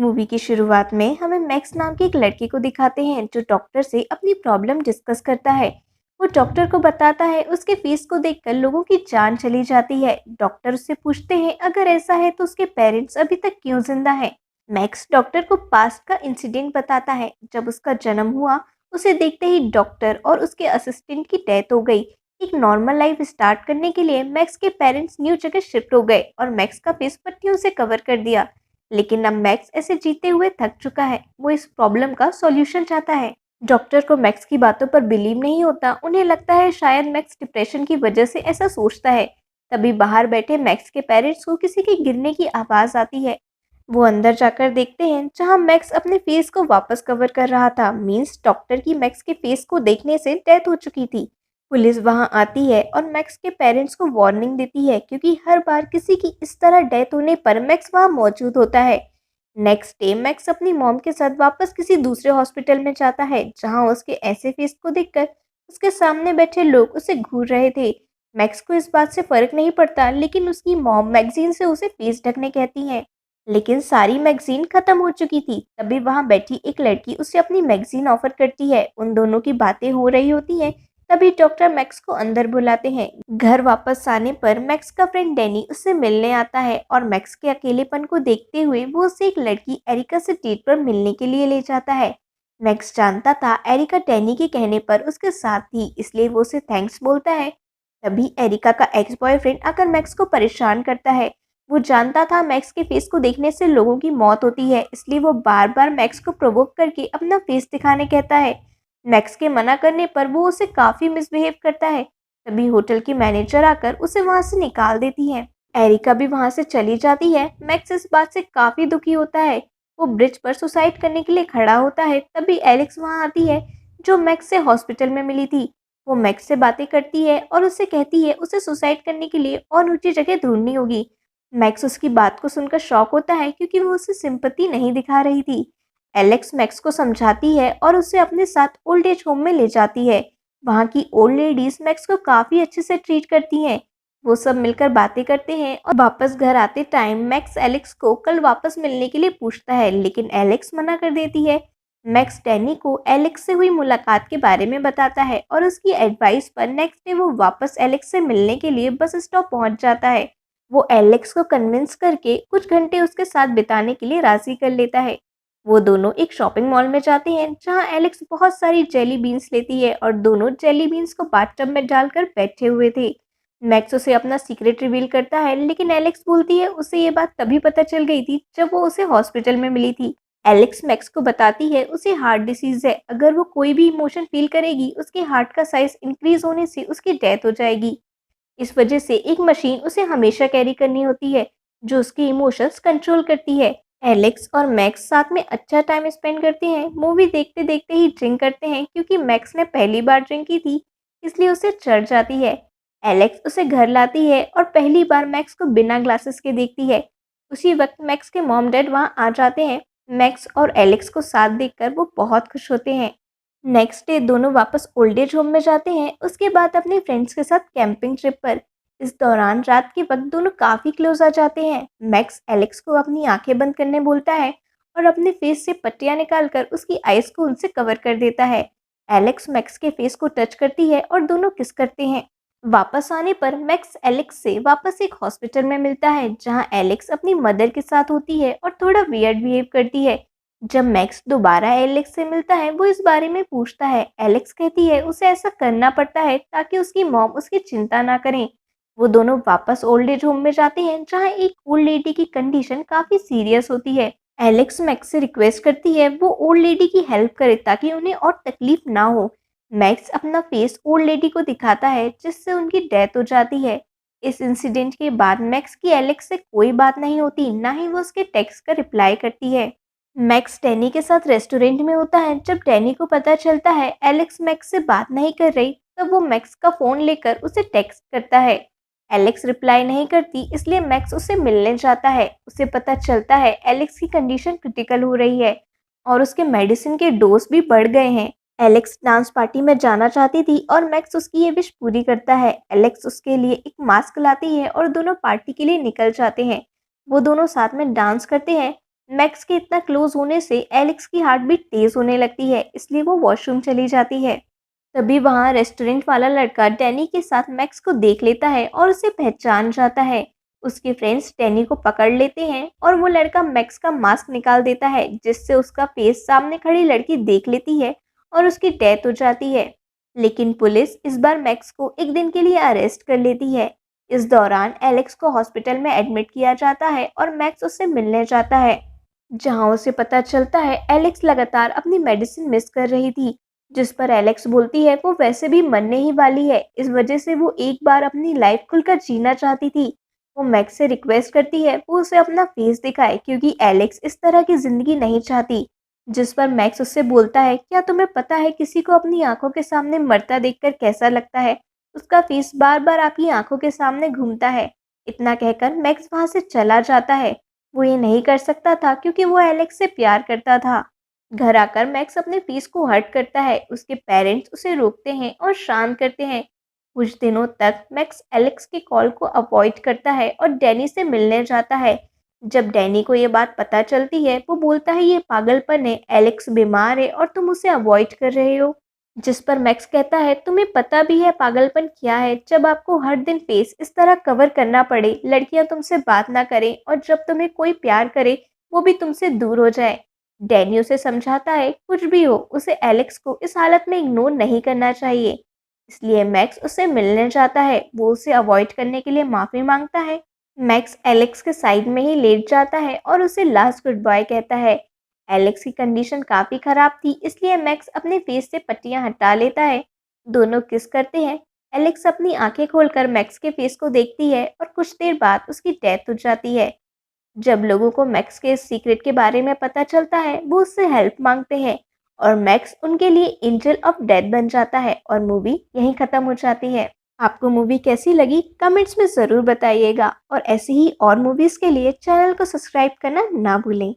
Movie की शुरुआत में हमें मैक्स नाम के एक लड़के को दिखाते हैं जो डॉक्टर से अपनी प्रॉब्लम डिस्कस करता है। वो डॉक्टर को बताता है उसके फेस को देखकर लोगों की जान चली जाती है। डॉक्टर उससे पूछते हैं अगर ऐसा है तो उसके पेरेंट्स अभी तक क्यों जिंदा हैं। मैक्स डॉक्टर को पास्ट का इंसिडेंट बताता है जब उसका जन्म हुआ। उसे देखते ही डॉक्टर और उसके असिस्टेंट की डेथ हो गई। एक नॉर्मल लाइफ स्टार्ट करने के लिए मैक्स के पेरेंट्स न्यू जगह शिफ्ट हो गए और मैक्स का फेस पट्टियों से कवर कर दिया। लेकिन अब मैक्स ऐसे जीते हुए थक चुका है। वो इस प्रॉब्लम का सॉल्यूशन चाहता है। डॉक्टर को मैक्स की बातों पर बिलीव नहीं होता। उन्हें लगता है शायद मैक्स डिप्रेशन की वजह से ऐसा सोचता है। तभी बाहर बैठे मैक्स के पेरेंट्स को किसी के गिरने की आवाज आती है। वो अंदर जाकर देखते हैं जहां मैक्स अपने फेस को वापस कवर कर रहा था। मीन्स डॉक्टर की मैक्स के फेस को देखने से डेथ हो चुकी थी। पुलिस वहां आती है और मैक्स के पेरेंट्स को वार्निंग देती है क्योंकि हर बार किसी की इस तरह डेथ होने पर मैक्स वहां मौजूद होता है। नेक्स्ट डे मैक्स अपनी मॉम के साथ वापस किसी दूसरे हॉस्पिटल में जाता है जहां उसके ऐसे फेस को देखकर उसके सामने बैठे लोग उसे घूर रहे थे। मैक्स को इस बात से फर्क नहीं पड़ता लेकिन उसकी मॉम मैगजीन से उसे फेस ढकने कहती है। लेकिन सारी मैगजीन खत्म हो चुकी थी। तभी वहां बैठी एक लड़की उसे अपनी मैगजीन ऑफर करती है। उन दोनों की बातें हो रही होती हैं। तभी डॉक्टर मैक्स को अंदर बुलाते हैं। घर वापस आने पर मैक्स का फ्रेंड डैनी उससे मिलने आता है और मैक्स के अकेलेपन को देखते हुए वो उसे एक लड़की एरिका से डेट पर मिलने के लिए ले जाता है। मैक्स जानता था एरिका डैनी के कहने पर उसके साथ थी, इसलिए वो उसे थैंक्स बोलता है। तभी एरिका का एक्स बॉयफ्रेंड आकर मैक्स को परेशान करता है। वो जानता था मैक्स के फेस को देखने से लोगों की मौत होती है, इसलिए वो बार बार मैक्स को प्रोवोक करके अपना फेस दिखाने कहता है। मैक्स के मना करने पर वो उसे काफी मिसबिहेव करता है। तभी होटल की मैनेजर आकर उसे वहां से निकाल देती है। एरिका भी वहां से चली जाती है। मैक्स इस बात से काफी दुखी होता है। वो ब्रिज पर सुसाइड करने के लिए खड़ा होता है। तभी एलेक्स वहां आती है जो मैक्स से हॉस्पिटल में मिली थी। वो मैक्स से बातें करती है और उससे कहती है उसे सुसाइड करने के लिए और ऊंची जगह ढूंढनी होगी। मैक्स उसकी बात को सुनकर शॉक होता है क्योंकि वो उसे सिंपैथी नहीं दिखा रही थी। एलेक्स मैक्स को समझाती है और उसे अपने साथ ओल्ड एज होम में ले जाती है। वहाँ की ओल्ड लेडीज मैक्स को काफी अच्छे से ट्रीट करती हैं। वो सब मिलकर बातें करते हैं और वापस घर आते टाइम मैक्स एलेक्स को कल वापस मिलने के लिए पूछता है लेकिन एलेक्स मना कर देती है। मैक्स डैनी को एलेक्स से हुई मुलाकात के बारे में बताता है और उसकी एडवाइस पर नेक्स्ट डे वो वापस एलेक्स से मिलने के लिए बस स्टॉप पहुंच जाता है। वो एलेक्स को कन्विंस करके कुछ घंटे उसके साथ बिताने के लिए राजी कर लेता है। वो दोनों एक शॉपिंग मॉल में जाते हैं जहां एलेक्स बहुत सारी जेली बीन्स लेती है और दोनों जेली बीन्स को बाथटब में डालकर बैठे हुए थे। मैक्स उसे अपना सीक्रेट रिवील करता है लेकिन एलेक्स बोलती है उसे ये बात तभी पता चल गई थी जब वो उसे हॉस्पिटल में मिली थी। एलेक्स मैक्स को बताती है उसे हार्ट डिसीज है। अगर वो कोई भी इमोशन फील करेगी उसके हार्ट का साइज इंक्रीज होने से उसकी डेथ हो जाएगी। इस वजह से एक मशीन उसे हमेशा कैरी करनी होती है जो उसके इमोशंस कंट्रोल करती है। एलेक्स और मैक्स साथ में अच्छा टाइम स्पेंड करते हैं। मूवी देखते देखते ही ड्रिंक करते हैं क्योंकि मैक्स ने पहली बार ड्रिंक की थी, इसलिए उसे चढ़ जाती है। एलेक्स उसे घर लाती है और पहली बार मैक्स को बिना ग्लासेस के देखती है। उसी वक्त मैक्स के मॉम डैड वहां आ जाते हैं। मैक्स और एलेक्स को साथ देखकर वो बहुत खुश होते हैं। नेक्स्ट डे दोनों वापस ओल्ड एज होम में जाते हैं, उसके बाद अपने फ्रेंड्स के साथ कैंपिंग ट्रिप पर। इस दौरान रात के वक्त दोनों काफी क्लोज आ जाते हैं। मैक्स एलेक्स को अपनी आंखें बंद करने बोलता है और अपने फेस से पट्टियां निकालकर उसकी आईज को उनसे कवर कर देता है। एलेक्स मैक्स के फेस को टच करती है और दोनों किस करते हैं। वापस आने पर मैक्स एलेक्स से वापस एक हॉस्पिटल में मिलता है जहां एलेक्स अपनी मदर के साथ होती है और थोड़ा वियर्ड बिहेव करती है। जब मैक्स दोबारा एलेक्स से मिलता है वो इस बारे में पूछता है। एलेक्स कहती है उसे ऐसा करना पड़ता है ताकि उसकी मॉम उसकी चिंता ना करें। वो दोनों वापस ओल्ड एज होम में जाते हैं जहां एक ओल्ड लेडी की कंडीशन काफी सीरियस होती है। एलेक्स मैक्स से रिक्वेस्ट करती है वो ओल्ड लेडी की हेल्प करे ताकि उन्हें और तकलीफ ना हो। मैक्स अपना फेस ओल्ड लेडी को दिखाता है जिससे उनकी डेथ हो जाती है। इस इंसिडेंट के बाद मैक्स की एलेक्स से कोई बात नहीं होती, ना ही वो उसके टेक्स्ट का रिप्लाई करती है। मैक्स डैनी के साथ रेस्टोरेंट में होता है। जब डैनी को पता चलता है एलेक्स मैक्स से बात नहीं कर रही तब वो मैक्स का फोन लेकर उसे टेक्स्ट करता है। एलेक्स रिप्लाई नहीं करती, इसलिए मैक्स उसे मिलने जाता है। उसे पता चलता है एलेक्स की कंडीशन क्रिटिकल हो रही है और उसके मेडिसिन के डोज भी बढ़ गए हैं। एलेक्स डांस पार्टी में जाना चाहती थी और मैक्स उसकी ये विश पूरी करता है। एलेक्स उसके लिए एक मास्क लाती है और दोनों पार्टी के लिए निकल जाते हैं। वो दोनों साथ में डांस करते हैं। मैक्स के इतना क्लोज होने से एलेक्स की हार्ट बीट तेज होने लगती है, इसलिए वो वॉशरूम चली जाती है। तभी वहाँ रेस्टोरेंट वाला लड़का डैनी के साथ मैक्स को देख लेता है और उसे पहचान जाता है। उसके फ्रेंड्स डैनी को पकड़ लेते हैं और वो लड़का मैक्स का मास्क निकाल देता है, जिससे उसका फेस सामने खड़ी लड़की देख लेती है और उसकी डेथ हो जाती है। लेकिन पुलिस इस बार मैक्स को एक दिन के लिए अरेस्ट कर लेती है। इस दौरान एलेक्स को हॉस्पिटल में एडमिट किया जाता है और मैक्स उससे मिलने जाता है, जहां उसे पता चलता है एलेक्स लगातार अपनी मेडिसिन मिस कर रही थी। जिस पर एलेक्स बोलती है वो वैसे भी मरने ही वाली है, इस वजह से वो एक बार अपनी लाइफ खुलकर जीना चाहती थी। वो मैक्स से रिक्वेस्ट करती है वो उसे अपना फेस दिखाए, क्योंकि एलेक्स इस तरह की जिंदगी नहीं चाहती। जिस पर मैक्स उससे बोलता है क्या तुम्हें पता है किसी को अपनी आंखों के सामने मरता देखकर कैसा लगता है? उसका फेस बार बार आपकी आंखों के सामने घूमता है। इतना कहकर मैक्स वहां से चला जाता है। वो ये नहीं कर सकता था क्योंकि वो एलेक्स से प्यार करता था। घर आकर मैक्स अपने फीस को हर्ट करता है। उसके पेरेंट्स उसे रोकते हैं और शांत करते हैं। कुछ दिनों तक मैक्स एलेक्स के कॉल को अवॉइड करता है और डैनी से मिलने जाता है। जब डैनी को ये बात पता चलती है वो बोलता है ये पागलपन है, एलेक्स बीमार है और तुम उसे अवॉइड कर रहे हो। जिस पर मैक्स कहता है तुम्हें पता भी है पागलपन क्या है, जब आपको हर दिन फेस इस तरह कवर करना पड़े, लड़कियां तुमसे बात ना करें और जब तुम्हें कोई प्यार करे वो भी तुमसे दूर हो जाए। डैनी उसे समझाता है कुछ भी हो उसे एलेक्स को इस हालत में इग्नोर नहीं करना चाहिए। इसलिए मैक्स उससे मिलने जाता है। वो उसे अवॉइड करने के लिए माफी मांगता है। मैक्स एलेक्स के साइड में ही लेट जाता है और उसे लास्ट गुड बाय कहता है। एलेक्स की कंडीशन काफी खराब थी, इसलिए मैक्स अपने फेस से पट्टियां हटा लेता है। दोनों किस करते हैं। एलेक्स अपनी आंखें खोलकर मैक्स के फेस को देखती है और कुछ देर बाद उसकी डेथ हो जाती है। जब लोगों को मैक्स के इस सीक्रेट के बारे में पता चलता है वो उससे हेल्प मांगते हैं और मैक्स उनके लिए एंजल ऑफ डेथ बन जाता है और मूवी यहीं खत्म हो जाती है। आपको मूवी कैसी लगी कमेंट्स में ज़रूर बताइएगा और ऐसी ही और मूवीज़ के लिए चैनल को सब्सक्राइब करना ना भूलें।